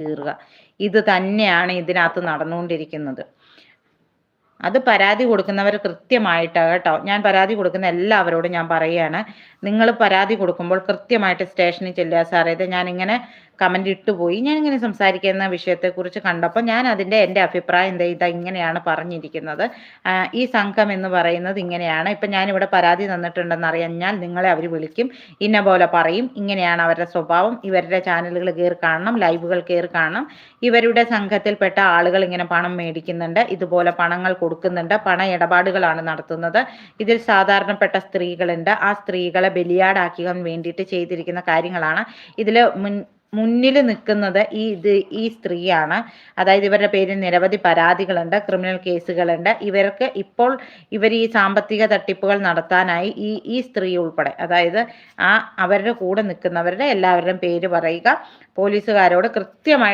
തീർക്കുക. ഇത് തന്നെയാണ് ഇതിനകത്ത് നടന്നുകൊണ്ടിരിക്കുന്നത്. അത് പരാതി കൊടുക്കുന്നവർ കൃത്യമായിട്ട് കേട്ടോ, ഞാൻ പരാതി കൊടുക്കുന്ന എല്ലാവരോടും ഞാൻ പറയുകയാണ്, നിങ്ങൾ പരാതി കൊടുക്കുമ്പോൾ കൃത്യമായിട്ട് സ്റ്റേഷനിൽ ചെല്ലുക. സാറേ ഇത് ഞാനിങ്ങനെ കമൻ്റ് ഇട്ടുപോയി, ഞാനിങ്ങനെ സംസാരിക്കുന്ന വിഷയത്തെക്കുറിച്ച് കണ്ടപ്പോൾ ഞാൻ എൻ്റെ അഭിപ്രായം ഇതാ ഇങ്ങനെയാണ് പറഞ്ഞിരിക്കുന്നത്, ഈ സംഘം എന്ന് പറയുന്നത് ഇങ്ങനെയാണ്, ഇപ്പം ഞാനിവിടെ പരാതി തന്നിട്ടുണ്ടെന്ന് അറിഞ്ഞാൽ നിങ്ങളെ അവർ വിളിക്കും, ഇന്ന പോലെ പറയും, ഇങ്ങനെയാണ് അവരുടെ സ്വഭാവം, ഇവരുടെ ചാനലുകൾ കയറി കാണണം, ലൈവുകൾ കയറി കാണണം, ഇവരുടെ സംഘത്തിൽപ്പെട്ട ആളുകൾ ഇങ്ങനെ പണം മേടിക്കുന്നുണ്ട്, ഇതുപോലെ പണങ്ങൾ കൊടുക്കുന്നുണ്ട്, പണ ഇടപാടുകളാണ് നടത്തുന്നത്, ഇതിൽ സാധാരണപ്പെട്ട സ്ത്രീകളുണ്ട്, ആ സ്ത്രീകളെ ബലിയാടാക്കാൻ വേണ്ടിയിട്ട് ചെയ്തിരിക്കുന്ന കാര്യങ്ങളാണ്. ഇതിൽ മുന്നിൽ നിൽക്കുന്നത് ഈ സ്ത്രീയാണ്. അതായത് ഇവരുടെ പേരിൽ നിരവധി പരാതികളുണ്ട്, ക്രിമിനൽ കേസുകളുണ്ട്. ഇപ്പോൾ ഇവർ ഈ സാമ്പത്തിക തട്ടിപ്പുകൾ നടത്താനായി ഈ സ്ത്രീ ഉൾപ്പെടെ, അതായത് അവരുടെ കൂടെ നിൽക്കുന്നവരുടെ എല്ലാവരുടെയും പേര് പറയുക, പോലീസുകാരോട് കൃത്യമായിട്ട്